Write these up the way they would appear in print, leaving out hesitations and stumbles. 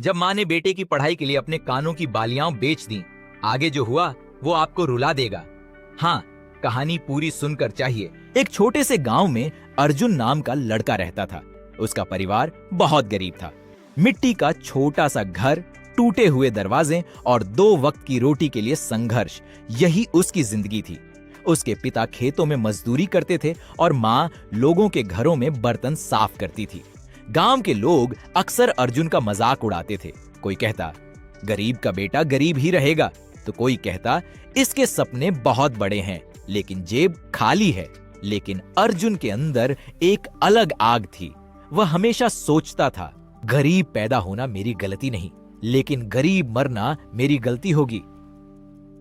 जब माँ ने बेटे की पढ़ाई के लिए अपने कानों की बालियां बेच दी। आगे जो हुआ वो आपको रुला देगा। हाँ, कहानी पूरी सुनकर चाहिए। एक छोटे से गांव में अर्जुन नाम का लड़का रहता था। उसका परिवार बहुत गरीब था। मिट्टी का छोटा सा घर, टूटे हुए दरवाजे और 2 वक्त की रोटी के लिए संघर्ष, यही उसकी जिंदगी थी। उसके पिता खेतों में मजदूरी करते थे और माँ लोगों के घरों में बर्तन साफ करती थी। गांव के लोग अक्सर अर्जुन का मजाक उड़ाते थे। कोई कहता, गरीब का बेटा गरीब ही रहेगा, तो कोई कहता, इसके सपने बहुत बड़े हैं लेकिन जेब खाली है। लेकिन अर्जुन के अंदर एक अलग आग थी। वह हमेशा सोचता था, गरीब पैदा होना मेरी गलती नहीं, लेकिन गरीब मरना मेरी गलती होगी।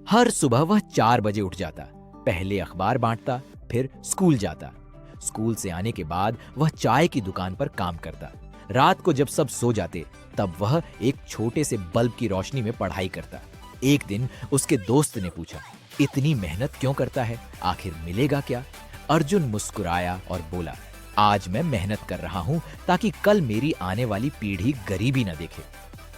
हर सुबह वह 4 बजे उठ जाता, पहले अखबार बांटता, फिर स्कूल जाता। स्कूल से आने के बाद वह चाय की दुकान पर काम करता। रात को जब सब सो जाते तब वह एक छोटे से बल्ब की रोशनी में पढ़ाई करता। एक दिन उसके दोस्त ने पूछा, इतनी मेहनत क्यों करता है, आखिर मिलेगा क्या? अर्जुन मुस्कुराया और बोला, आज मैं मेहनत कर रहा हूं ताकि कल मेरी आने वाली पीढ़ी गरीबी न देखे।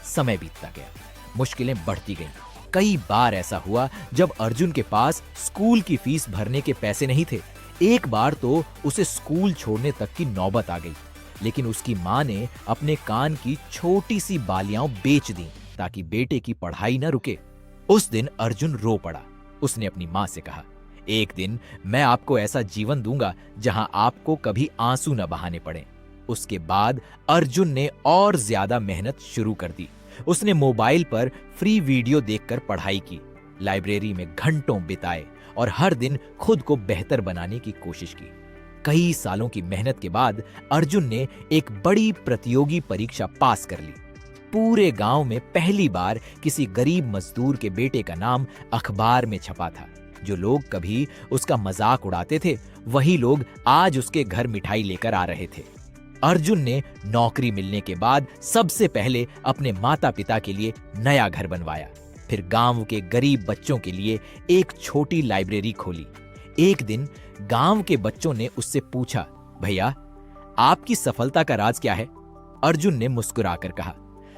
समय बीतता गया, मुश्किलें बढ़ती गईं। कई बार ऐसा हुआ जब अर्जुन के पास स्कूल की फीस भरने के पैसे नहीं थे। एक बार तो उसे स्कूल छोड़ने तक की नौबत आ गई, लेकिन उसकी माँ ने अपने कान की छोटी सी बालियां बेच दी ताकि बेटे की पढ़ाई न रुके। उस दिन अर्जुन रो पड़ा। उसने अपनी माँ से कहा, एक दिन मैं आपको ऐसा जीवन दूंगा जहां आपको कभी आंसू न बहाने पड़े। उसके बाद अर्जुन ने और ज्यादा मेहनत शुरू कर दी। उसने मोबाइल पर फ्री वीडियो देखकर पढ़ाई की, लाइब्रेरी में घंटों बिताए और हर दिन खुद को बेहतर बनाने की कोशिश की। कई सालों की मेहनत के बाद अर्जुन ने एक बड़ी प्रतियोगी परीक्षा पास कर ली। पूरे गांव में पहली बार किसी गरीब मजदूर के बेटे का नाम अखबार में छपा था। जो लोग कभी उसका मजाक उड़ाते थे, वही लोग आज उसके घर मिठाई लेकर आ रहे थे। अर्जुन ने नौकरी मिलने के बाद सबसे पहले अपने माता पिता के लिए नया घर बनवाया। फिर गांव के गरीब बच्चों के लिए एक छोटी लाइब्रेरी खोली। एक दिन गांव के बच्चों ने उससे पूछा, भैया आपकी सफलता का राज क्या है? अर्जुन ने मुस्कुराकर कहा,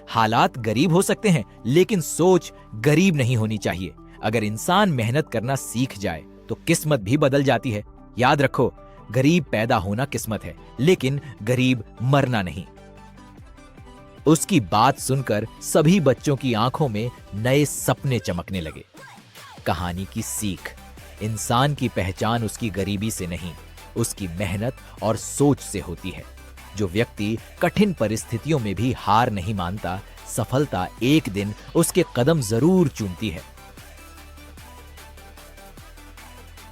हालात गरीब हो सकते हैं लेकिन सोच गरीब नहीं होनी चाहिए। अगर इंसान मेहनत करना सीख जाए तो किस्मत भी बदल जाती है। याद रखो, गरीब पैदा होना किस्मत है, लेकिन गरीब मरना नहीं। उसकी बात सुनकर सभी बच्चों की आंखों में नए सपने चमकने लगे। कहानी की सीख, इंसान की पहचान उसकी गरीबी से नहीं, उसकी मेहनत और सोच से होती है। जो व्यक्ति कठिन परिस्थितियों में भी हार नहीं मानता, सफलता एक दिन उसके कदम जरूर चूमती है।